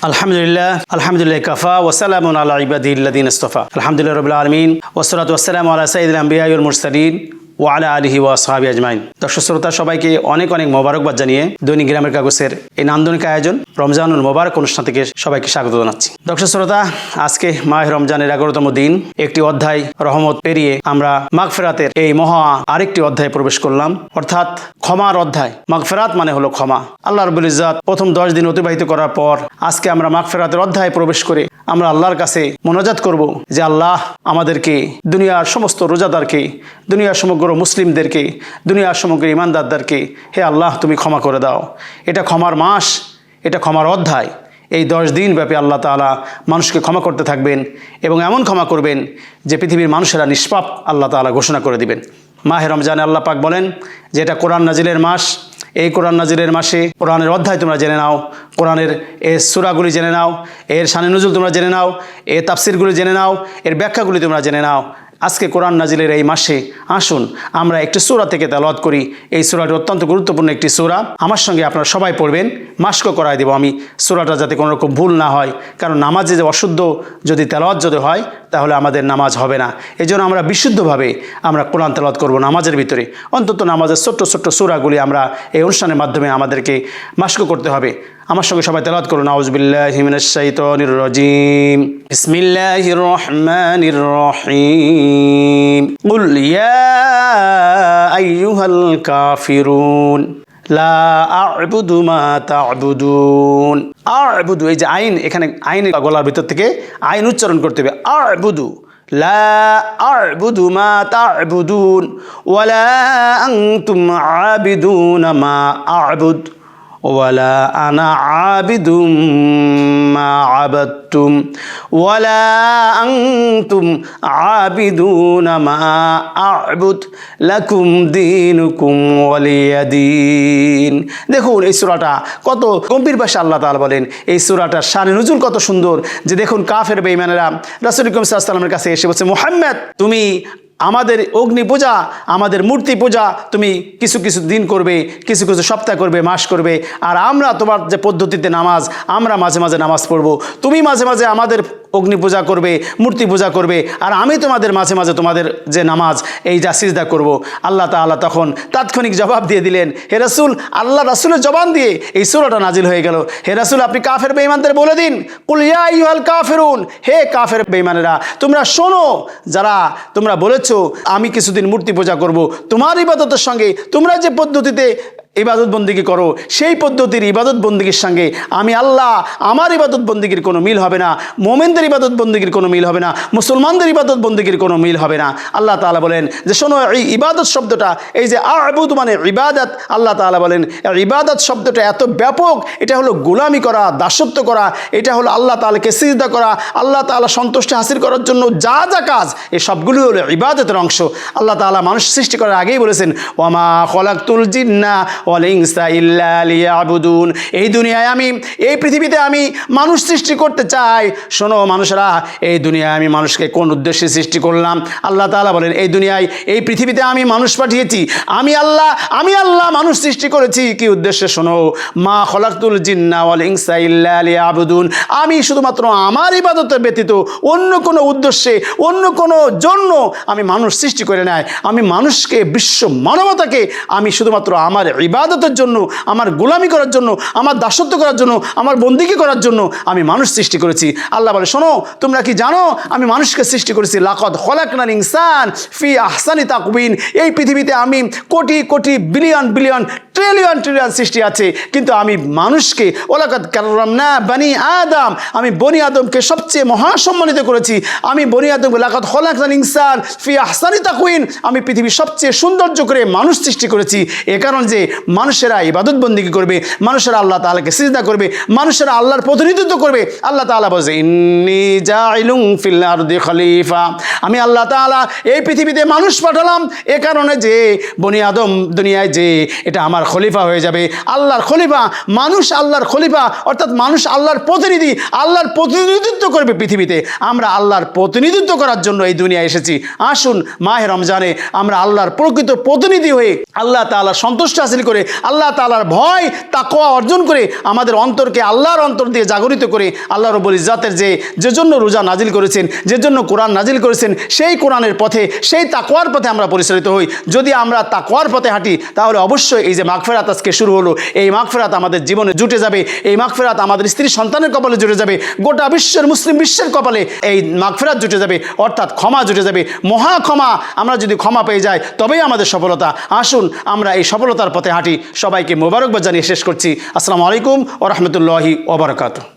আলহামদুলিল্লাহ কাফা ওয়া সালামুন আলা ইবাদিহিল্লাযিনা ইসতাফা। আলহামদুলিল্লাহি রাব্বিল আলামিন ওয়াসসালাতু ওয়াসসালামু আলা সাইয়্যিদিল আমবিয়া ওয়াল মুরসালিন ওয়া আলা আলিহি ওয়া আসহাবিহি আজমাইন। দর্শক শ্রোতা সবাইকে অনেক অনেক মোবারকবাদ জানিয়ে দৈনিক গ্রামের কাগজের এই নান্দনিক আয়োজন রমজানুল মোবারক অনুষ্ঠান থেকে সবাইকে স্বাগত জানাচ্ছি। দর্শক শ্রোতা, আজকে মাহে রমজানের 11তম দিন, একটি অধ্যায় রহমত পেরিয়ে আমরা মাগফিরাতের এই মহা আরেকটি অধ্যায়ে প্রবেশ করলাম, অর্থাৎ ক্ষমার অধ্যায়। মাগফিরাত মানে হলো ক্ষমা। আল্লাহ রাব্বুল ইজ্জত প্রথম 10 দিন অতিবাহিত করার পর আজকে আমরা মাগফিরাতের অধ্যায়ে প্রবেশ করে আমরা আল্লাহর কাছে মোনাজাত করব যে আল্লাহ আমাদেরকে, দুনিয়ার সমস্ত রোজাদারকে, দুনিয়ার সমগ্র মুসলিমদেরকে, দুনিয়ার সমগ্র ইমানদারদেরকে হে আল্লাহ তুমি ক্ষমা করে দাও। এটা ক্ষমার মাস, এটা ক্ষমার অধ্যায়। এই 10 দিন ব্যাপী আল্লাহ তাআলা মানুষকে ক্ষমা করতে থাকবেন এবং এমন ক্ষমা করবেন যে পৃথিবীর মানুষেরা নিষ্পাপ আল্লাহ তাআলা ঘোষণা করে দিবেন। মাহে রমজানে আল্লাহ পাক বলেন যে এটা কোরআন নাজিলের মাস। এই কোরআন নাজিলের মাসে কোরআনের অধ্যায় তোমরা জেনে নাও, কোরআনের এর সূরাগুলি জেনে নাও, এর শানে নুজুল তোমরা জেনে নাও, এর তাফসিরগুলি জেনে নাও, এর ব্যাখ্যাগুলি তোমরা জেনে নাও। আজকে কোরআন নাজিলের এই মাসে আসুন আমরা একটি সূরা থেকে তেলাওয়াত করি। এই সূরাটি অত্যন্ত গুরুত্বপূর্ণ একটি সূরা। আমার সঙ্গে আপনারা সবাই পড়বেন, মাস্কও করায় দেব আমি, সূরাটা যাতে কোনো রকম ভুল না হয়। কারণ নামাজে যে অশুদ্ধ যদি তেলাওয়াত যদি হয় তাহলে আমাদের নামাজ হবে না। এই জন্য আমরা বিশুদ্ধভাবে আমরা কোরআন তেলাওয়াত করব নামাজের ভিতরে। অন্তত নামাজের ছোট্ট ছোট্ট সূরাগুলি আমরা এই অনুষ্ঠানের মাধ্যমে আমাদেরকে মাস্ক করতে হবে। আমার সঙ্গে সবাই তেলাওয়াত করুন। আউযু বিল্লাহি মিনাশ শাইতানির রাজিম। বিসমিল্লাহির রহমানির রহিম। কুল ইয়া আইয়ুহাল কাফিরুন লা আ'বুদু মা তা'বুদুন। আ'বুদু, এই যে আইন, এখানে আইনের গলার ভিতর থেকে আইন উচ্চারণ করতে হবে। আ'বুদু, লা আ'বুদু মা তা'বুদুন ওয়ালা আনতুম আবিদুনা মা আ'বুদ ওয়ালা আনা আবিদুম মা আবাদতুম ওয়ালা আনতুম আবিদুনা মা আ'বুদ লাকুম দীনুকুম ওয়ালিয়া দীন। দেখুন এই সূরাটা কত গম্ভীর ভাষা আল্লাহ তাআলা বলেন। এই সূরাটার শানে নুজুল কত সুন্দর যে দেখুন কাফের বেঈমানেরা রাসূল করিম সাল্লাল্লাহু আলাইহি ওয়াসাল্লামের কাছে এসে বলছে, মুহাম্মদ তুমি আমাদের অগ্নি পূজা, আমাদের মূর্তি পূজা তুমি কিছু কিছু দিন করবে, কিছু কিছু সপ্তাহ করবে, মাস করবে, আর আমরা তোমার যে পদ্ধতিতে নামাজ, আমরা মাঝে মাঝে নামাজ পড়ব, তুমি মাঝে মাঝে আমাদের অগ্নি পূজা করবে, মূর্তি পূজা করবে, আর আমি তোমাদের মাঝে মাঝে তোমাদের যে নামাজ এই যা সিজদা করব। আল্লাহ তাআলা তখন তাৎক্ষণিক জবাব দিয়ে দিলেন, হে রাসূল, আল্লাহ রাসূলের জবান দিয়ে এই সূরাটা নাজিল হয়ে গেল। হে রাসূল, আপনি কাফের বেঈমানদের বলে দিন, কুল ইয়া আইয়ুহাল কাফিরুন, হে কাফের বেঈমানেরা তোমরা শোনো, যারা তোমরা বলেছো আমি কিছুদিন মূর্তি পূজা করব, তোমার ইবাদতের সঙ্গে তোমরা যে পদ্ধতিতে ইবাদত বন্দিগি করো সেই পদ্ধতির ইবাদত বন্দিগির সঙ্গে আমি আল্লাহ, আমার ইবাদত বন্দিগির কোনো মিল হবে না, মোমেনদের ইবাদত বন্দিগির কোনো মিল হবে না, মুসলমানদের ইবাদত বন্দিগির কোনো মিল হবে না। আল্লাহ তাআলা বলেন যে শোনো, এই ইবাদত শব্দটা, এই যে আ'বুদ মানে ইবাদত, আল্লাহ তাআলা বলেন ইবাদত শব্দটা এত ব্যাপক, এটা হলো গোলামি করা, দাসত্ব করা, এটা হলো আল্লাহ তাআলাকে সিজদা করা, আল্লাহ তাআলা সন্তুষ্টি হাসিল করার জন্য যা যা কাজ, এই সবগুলো হলো ইবাদতের অংশ। আল্লাহ তাআলা মানুষ সৃষ্টি করার আগেই বলেছেন, ওয়ামা খলাকতুল জিন্না ওয়াল ইনসা ইল্লা লিয়াবুদুন। এই দুনিয়ায় আমি, এই পৃথিবীতে আমি মানুষ সৃষ্টি করতে চাই। শোনো মানুষরা, এই দুনিয়ায় আমি মানুষকে কোন উদ্দেশ্যে সৃষ্টি করলাম? আল্লাহ তাআলা বলেন এই দুনিয়ায়, এই পৃথিবীতে আমি মানুষ পাঠিয়েছি, আমি আল্লাহ মানুষ সৃষ্টি করেছি কি উদ্দেশ্যে? শোনো, মা খলাকতুল জিন্না ওয়াল ইনসা ইল্লা লিয়াবুদুন, আমি শুধুমাত্র আমার ইবাদতের ব্যতীত অন্য কোনো উদ্দেশ্যে, অন্য কোনো জন্য আমি মানুষ সৃষ্টি করে নাই। আমি মানুষকে, বিশ্ব মানবতাকে আমি শুধুমাত্র আমার ইবাদতের জন্য, আমার গোলামি করার জন্য, আমার দাসত্ব করার জন্য, আমার বন্দিগি করার জন্য আমি মানুষ সৃষ্টি করেছি। আল্লাহ বলে শোনো, তোমরা কি জানো আমি মানুষকে সৃষ্টি করেছি লাকাদ খলাকনাল ইনসান ফি আহসানি তাকওয়িম। এই পৃথিবীতে আমি crore crore billion billion trillion trillion সৃষ্টি আছে, কিন্তু আমি মানুষকে ওয়ালাকাদ কাররামনা বনি আদম, আমি বনি আদমকে সবচেয়ে মহাসম্মানিত করেছি। আমি বনি আদমকে লাকাদ খলাকনাল ইনসান ফি আহসানি তাকওয়িম, আমি পৃথিবীর সবচেয়ে সৌন্দর্য করে মানুষ সৃষ্টি করেছি। এ কারণ যে মানুষেরা ইবাদত বন্দিগি করবে, মানুষেরা আল্লাহ তাআলাকে সিজদা করবে, মানুষেরা আল্লাহর প্রতিনিধিত্ব করবে। আল্লাহ তাআলা বলেছে ইন্নী জাইলুন ফিল আরদি খলিফা, আমি আল্লাহ তাআলা এই পৃথিবীতে মানুষ পাঠালাম এ কারণে যে বনি আদম দুনিয়ায় যে এটা আমার খলিফা হয়ে যাবে। আল্লাহর খলিফা, মানুষ আল্লাহর খলিফা, অর্থাৎ মানুষ আল্লাহর প্রতিনিধি, আল্লাহর প্রতিনিধিত্ব করবে পৃথিবীতে। আমরা আল্লাহর প্রতিনিধিত্ব করার জন্য এই দুনিয়ায় এসেছি। আসুন মাহে রমজানে আমরা আল্লাহর প্রকৃত প্রতিনিধি হয়ে আল্লাহ তাআলা সন্তুষ্টি হাসিল করে আল্লাহ তাআলার ভয় তাকওয়া অর্জন করে আমাদের অন্তরকে আল্লাহর অন্তর দিয়ে জাগরিত করে আল্লাহ রাব্বুল ইজ্জাতের যে জন্য রোজা নাজিল করেছেন, যে জন্য কোরআন নাজিল করেছেন, সেই কোরআনের পথে, সেই তাকওয়ার পথে আমরা পরিচালিত হই। যদি আমরা তাকওয়ার পথে হাঁটি তাহলে অবশ্যই এই যে মাগফিরাত আজকে শুরু হলো, এই মাগফিরাত আমাদের জীবনে জুটে যাবে, এই মাগফিরাত আমাদের স্ত্রী সন্তানের কপালে জুটে যাবে, গোটা বিশ্বের মুসলিম বিশ্বের কপালে এই মাগফিরাত জুটে যাবে, অর্থাৎ ক্ষমা জুটে যাবে, মহা ক্ষমা। আমরা যদি ক্ষমা পেয়ে যাই তবেই আমাদের সফলতা। আসুন আমরা এই সফলতার পথে হাঁটি। সবাইকে মোবারকবাদ জানিয়ে শেষ করছি। আসসালামু আলাইকুম ওয়া রাহমাতুল্লাহি ওয়া বারাকাতুহু।